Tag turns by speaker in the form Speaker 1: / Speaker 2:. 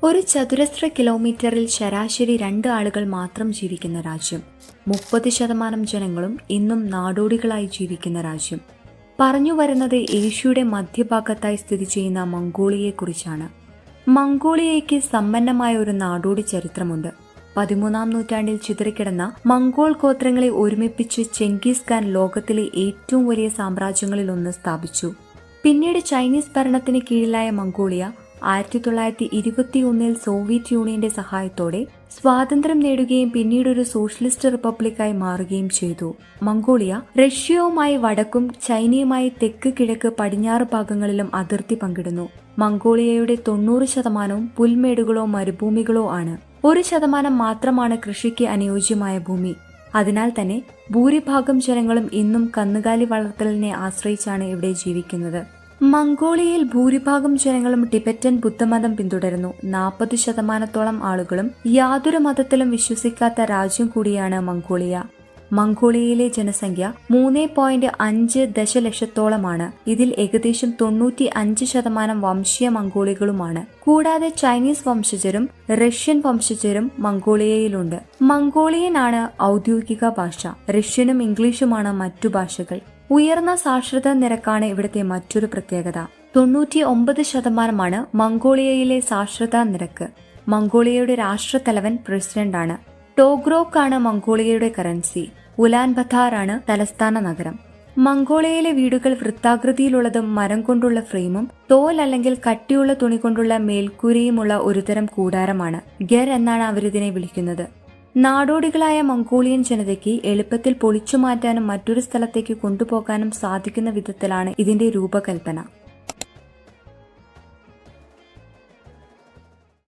Speaker 1: ഒരു ചതുരശ്ര കിലോമീറ്ററിൽ ശരാശരി 2 ആളുകൾ മാത്രം ജീവിക്കുന്ന രാജ്യം. 30% ജനങ്ങളും ഇന്നും നാടോടികളായി ജീവിക്കുന്ന രാജ്യം. പറഞ്ഞു വരുന്നത് ഏഷ്യയുടെ മധ്യഭാഗത്തായി സ്ഥിതി ചെയ്യുന്ന മംഗോളിയയെക്കുറിച്ചാണ്. മംഗോളിയയ്ക്ക് സമ്പന്നമായ ഒരു നാടോടി ചരിത്രമുണ്ട്. 13-ാം നൂറ്റാണ്ടിൽ ചിതറിക്കിടന്ന മംഗോൾ ഗോത്രങ്ങളെ ഒരുമിപ്പിച്ച് ചെങ്കിസ് ഖാൻ ലോകത്തിലെ ഏറ്റവും വലിയ സാമ്രാജ്യങ്ങളിലൊന്ന് സ്ഥാപിച്ചു. പിന്നീട് ചൈനീസ് ഭരണത്തിന് കീഴിലായ മംഗോളിയ 1921 സോവിയറ്റ് യൂണിയന്റെ സഹായത്തോടെ സ്വാതന്ത്ര്യം നേടുകയും പിന്നീട് ഒരു സോഷ്യലിസ്റ്റ് റിപ്പബ്ലിക്കായി മാറുകയും ചെയ്തു. മംഗോളിയ റഷ്യയുമായി വടക്കും ചൈനയുമായി തെക്ക് കിഴക്ക് പടിഞ്ഞാറ് ഭാഗങ്ങളിലും അതിർത്തി പങ്കിടുന്നു. മംഗോളിയയുടെ 90% പുൽമേടുകളോ മരുഭൂമികളോ ആണ്. 1% മാത്രമാണ് കൃഷിക്ക് അനുയോജ്യമായ ഭൂമി. അതിനാൽ തന്നെ ഭൂരിഭാഗം ജനങ്ങളും ഇന്നും കന്നുകാലി വളർത്തലിനെ ആശ്രയിച്ചാണ് ഇവിടെ ജീവിക്കുന്നത്. മംഗോളിയയിൽ ഭൂരിഭാഗം ജനങ്ങളും ടിബറ്റൻ ബുദ്ധമതം പിന്തുടരുന്നു. 40% ആളുകളും യാതൊരു മതത്തിലും വിശ്വസിക്കാത്ത രാജ്യം കൂടിയാണ് മംഗോളിയ. മംഗോളിയയിലെ ജനസംഖ്യ 3.5 ദശലക്ഷത്തോളമാണ്. ഇതിൽ ഏകദേശം 95% വംശീയ മംഗോളികളുമാണ്. കൂടാതെ ചൈനീസ് വംശജരും റഷ്യൻ വംശജരും മംഗോളിയയിലുണ്ട്. മംഗോളിയൻ ആണ് ഔദ്യോഗിക ഭാഷ. റഷ്യനും ഇംഗ്ലീഷുമാണ് മറ്റു ഭാഷകൾ. ഉയർന്ന സാക്ഷരതാ നിരക്കാണ് ഇവിടുത്തെ മറ്റൊരു പ്രത്യേകത. 99% മംഗോളിയയിലെ സാക്ഷരതാ നിരക്ക്. മംഗോളിയയുടെ രാഷ്ട്രത്തലവൻ പ്രസിഡന്റാണ്. ടോഗ്രോക്ക് ആണ് മംഗോളിയയുടെ കറൻസി. ഉലാൻ ബത്താർ ആണ് തലസ്ഥാന നഗരം. മംഗോളിയയിലെ വീടുകൾ വൃത്താകൃതിയിലുള്ളതും മരം കൊണ്ടുള്ള ഫ്രെയിമും തോൽ അല്ലെങ്കിൽ കട്ടിയുള്ള തുണി കൊണ്ടുള്ള മേൽക്കൂരയുമുള്ള ഒരുതരം കൂടാരമാണ്. ഗർ എന്നാണ് അവരിതിനെ വിളിക്കുന്നത്. നാടോടികളായ മംഗോളിയൻ ജനതയ്ക്ക് എളുപ്പത്തിൽ പൊളിച്ചു മാറ്റാനും മറ്റൊരു സ്ഥലത്തേക്ക് കൊണ്ടുപോകാനും സാധിക്കുന്ന വിധത്തിലാണ് ഇതിന്റെ രൂപകൽപ്പന.